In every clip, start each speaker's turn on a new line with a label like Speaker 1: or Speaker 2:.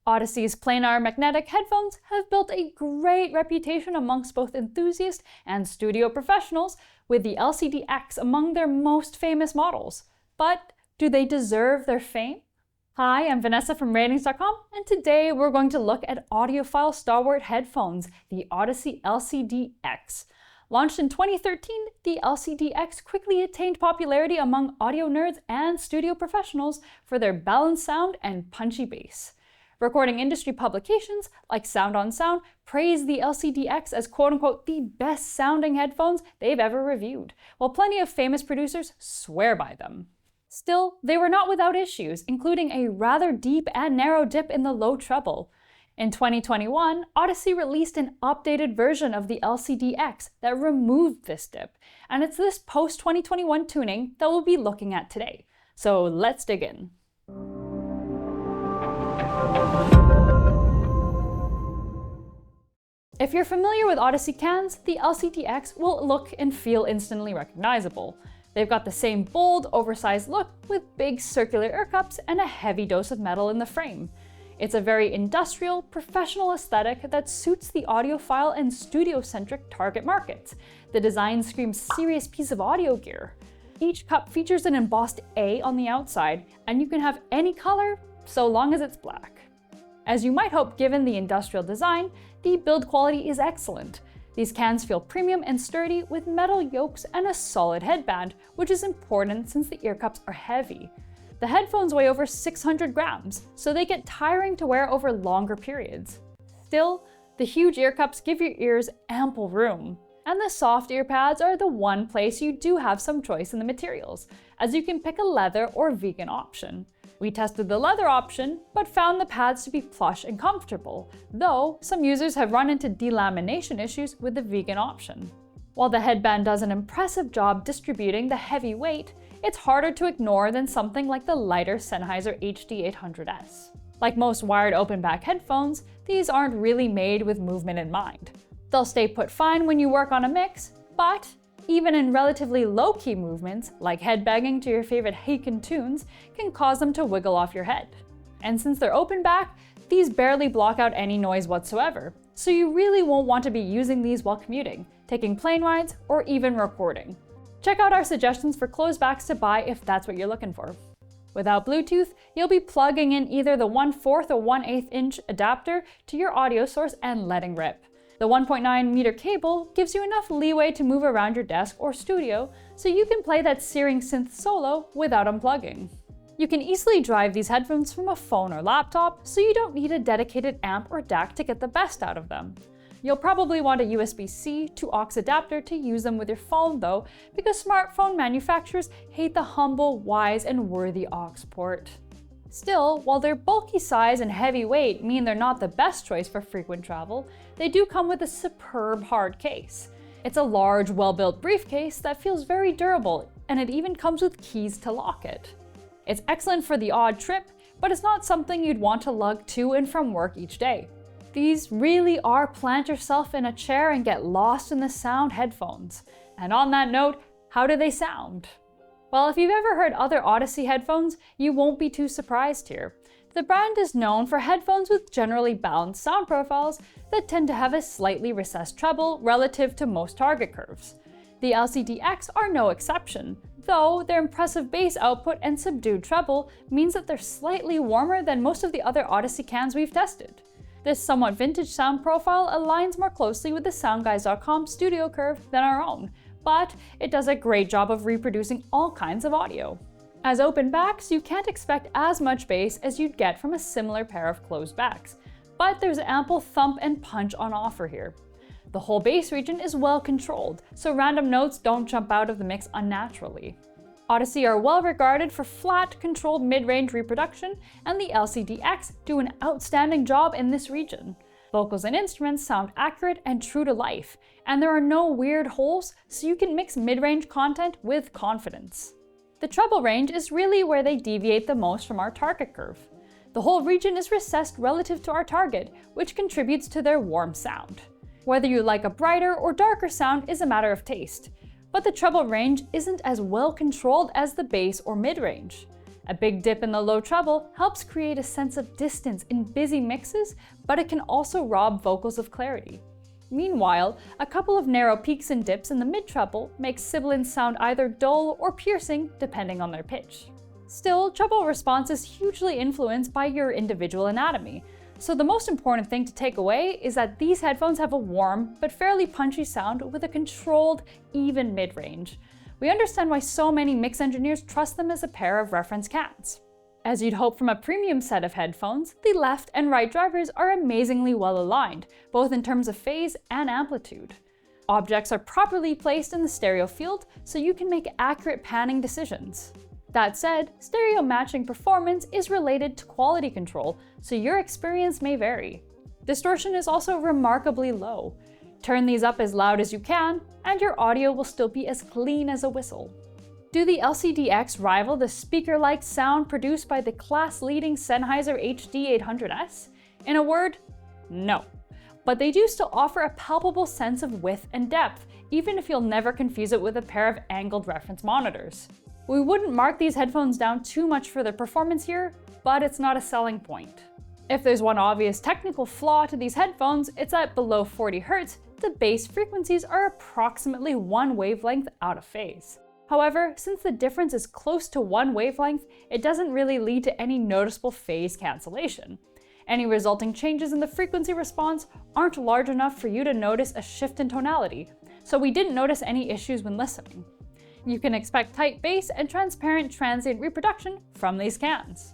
Speaker 1: Audeze's planar magnetic headphones have built a great reputation amongst both enthusiasts and studio professionals, with the LCD-X among their most famous models. But do they deserve their fame? Hi, I'm Vanessa from Rtings.com, and today we're going to look at audiophile stalwart headphones, the Audeze LCD-X. Launched in 2013, the LCD-X quickly attained popularity among audio nerds and studio professionals for their balanced sound and punchy bass. Recording industry publications like Sound on Sound praise the LCD-X as quote-unquote the best sounding headphones they've ever reviewed, while plenty of famous producers swear by them. Still, they were not without issues, including a rather deep and narrow dip in the low treble. In 2021, Audeze released an updated version of the LCD-X that removed this dip, and it's this post-2021 tuning that we'll be looking at today. So let's dig in. If you're familiar with Audeze cans, the LCD-X will look and feel instantly recognizable. They've got the same bold, oversized look with big circular ear cups and a heavy dose of metal in the frame. It's a very industrial, professional aesthetic that suits the audiophile and studio-centric target markets. The design screams serious piece of audio gear. Each cup features an embossed A on the outside, and you can have any color so long as it's black. As you might hope given the industrial design, the build quality is excellent. These cans feel premium and sturdy with metal yokes and a solid headband, which is important since the ear cups are heavy. The headphones weigh over 600 grams, so they get tiring to wear over longer periods. Still, the huge ear cups give your ears ample room. And the soft ear pads are the one place you do have some choice in the materials, as you can pick a leather or vegan option. We tested the leather option, but found the pads to be plush and comfortable, though some users have run into delamination issues with the vegan option. While the headband does an impressive job distributing the heavy weight, it's harder to ignore than something like the lighter Sennheiser HD800S. Like most wired open back headphones, these aren't really made with movement in mind. They'll stay put fine when you work on a mix, but even in relatively low-key movements, like headbanging to your favorite Haken tunes, can cause them to wiggle off your head. And since they're open back, these barely block out any noise whatsoever, so you really won't want to be using these while commuting, taking plane rides, or even recording. Check out our suggestions for closed backs to buy if that's what you're looking for. Without Bluetooth, you'll be plugging in either the 1/4 or 1/8 inch adapter to your audio source and letting rip. The 1.9 meter cable gives you enough leeway to move around your desk or studio, so you can play that searing synth solo without unplugging. You can easily drive these headphones from a phone or laptop, so you don't need a dedicated amp or DAC to get the best out of them. You'll probably want a USB-C to aux adapter to use them with your phone though, because smartphone manufacturers hate the humble, wise, and worthy aux port. Still, while their bulky size and heavy weight mean they're not the best choice for frequent travel, they do come with a superb hard case. It's a large, well-built briefcase that feels very durable, and it even comes with keys to lock it. It's excellent for the odd trip, but it's not something you'd want to lug to and from work each day. These really are plant yourself in a chair and get lost in the sound headphones. And on that note, how do they sound? Well, if you've ever heard other Audeze headphones, you won't be too surprised here. The brand is known for headphones with generally balanced sound profiles that tend to have a slightly recessed treble relative to most target curves. The LCD-X are no exception, though their impressive bass output and subdued treble means that they're slightly warmer than most of the other Audeze cans we've tested. This somewhat vintage sound profile aligns more closely with the SoundGuys.com studio curve than our own, but it does a great job of reproducing all kinds of audio. As open backs, you can't expect as much bass as you'd get from a similar pair of closed backs, but there's ample thump and punch on offer here. The whole bass region is well controlled, so random notes don't jump out of the mix unnaturally. Audeze are well regarded for flat, controlled mid-range reproduction, and the LCD-X do an outstanding job in this region. Vocals and instruments sound accurate and true to life, and there are no weird holes, so you can mix mid-range content with confidence. The treble range is really where they deviate the most from our target curve. The whole region is recessed relative to our target, which contributes to their warm sound. Whether you like a brighter or darker sound is a matter of taste, but the treble range isn't as well controlled as the bass or mid-range. A big dip in the low treble helps create a sense of distance in busy mixes, but it can also rob vocals of clarity. Meanwhile, a couple of narrow peaks and dips in the mid-treble make sibilants sound either dull or piercing depending on their pitch. Still, treble response is hugely influenced by your individual anatomy, so the most important thing to take away is that these headphones have a warm but fairly punchy sound with a controlled, even mid-range. We understand why so many mix engineers trust them as a pair of reference cans. As you'd hope from a premium set of headphones, the left and right drivers are amazingly well aligned, both in terms of phase and amplitude. Objects are properly placed in the stereo field, so you can make accurate panning decisions. That said, stereo matching performance is related to quality control, so your experience may vary. Distortion is also remarkably low. Turn these up as loud as you can, and your audio will still be as clean as a whistle. Do the LCD-X rival the speaker-like sound produced by the class-leading Sennheiser HD800S? In a word, no. But they do still offer a palpable sense of width and depth, even if you'll never confuse it with a pair of angled reference monitors. We wouldn't mark these headphones down too much for their performance here, but it's not a selling point. If there's one obvious technical flaw to these headphones, it's that below 40 Hz, the bass frequencies are approximately one wavelength out of phase. However, since the difference is close to one wavelength, it doesn't really lead to any noticeable phase cancellation. Any resulting changes in the frequency response aren't large enough for you to notice a shift in tonality, so we didn't notice any issues when listening. You can expect tight bass and transparent transient reproduction from these cans.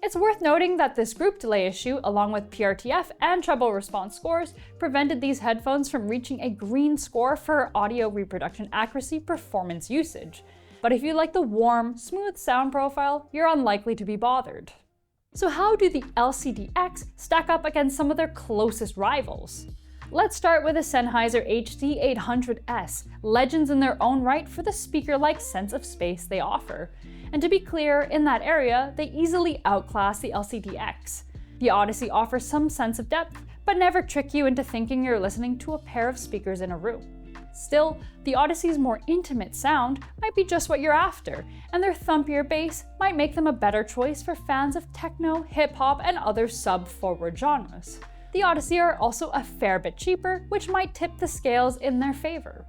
Speaker 1: It's worth noting that this group delay issue, along with PRTF and treble response scores, prevented these headphones from reaching a green score for audio reproduction accuracy performance usage. But if you like the warm, smooth sound profile, you're unlikely to be bothered. So how do the LCD-X stack up against some of their closest rivals? Let's start with the Sennheiser HD800S, legends in their own right for the speaker-like sense of space they offer. And to be clear, in that area, they easily outclass the LCD-X. The Audeze offers some sense of depth, but never trick you into thinking you're listening to a pair of speakers in a room. Still, the Audeze's more intimate sound might be just what you're after, and their thumpier bass might make them a better choice for fans of techno, hip-hop, and other sub-forward genres. The Audeze are also a fair bit cheaper, which might tip the scales in their favor.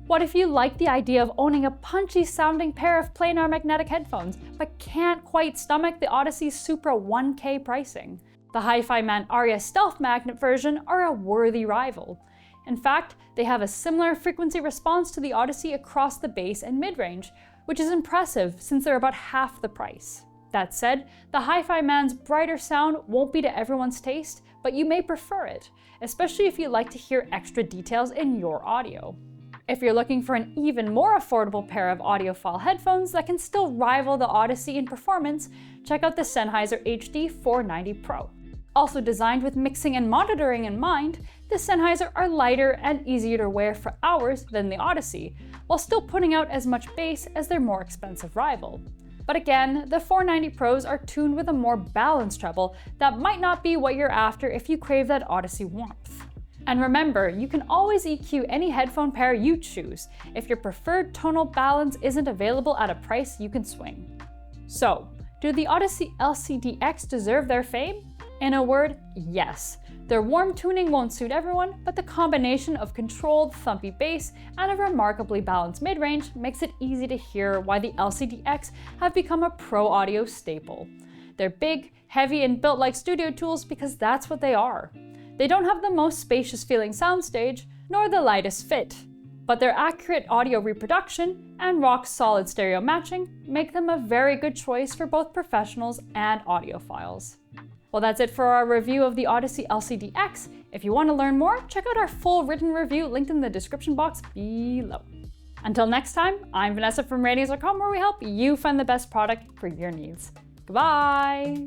Speaker 1: What if you like the idea of owning a punchy sounding pair of planar magnetic headphones, but can't quite stomach the Audeze's Supra 1K pricing? The Hi-Fi Man Aria Stealth Magnet version are a worthy rival. In fact, they have a similar frequency response to the Audeze across the bass and mid-range, which is impressive since they're about half the price. That said, the Hi-Fi Man's brighter sound won't be to everyone's taste, but you may prefer it, especially if you like to hear extra details in your audio. If you're looking for an even more affordable pair of audiophile headphones that can still rival the Audeze in performance, check out the Sennheiser HD490 Pro. Also designed with mixing and monitoring in mind, the Sennheiser are lighter and easier to wear for hours than the Audeze, while still putting out as much bass as their more expensive rival. But again, the 490 Pros are tuned with a more balanced treble that might not be what you're after if you crave that Audeze warmth. And remember, you can always EQ any headphone pair you choose if your preferred tonal balance isn't available at a price you can swing. So, do the Audeze LCD-X deserve their fame? In a word, yes. Their warm tuning won't suit everyone, but the combination of controlled, thumpy bass and a remarkably balanced mid-range makes it easy to hear why the LCD-X have become a pro audio staple. They're big, heavy, and built like studio tools because that's what they are. They don't have the most spacious feeling soundstage, nor the lightest fit, but their accurate audio reproduction and rock-solid stereo matching make them a very good choice for both professionals and audiophiles. Well, that's it for our review of the Audeze LCD-X. If you want to learn more, check out our full written review linked in the description box below. Until next time, I'm Vanessa from Rtings.com, where we help you find the best product for your needs. Goodbye!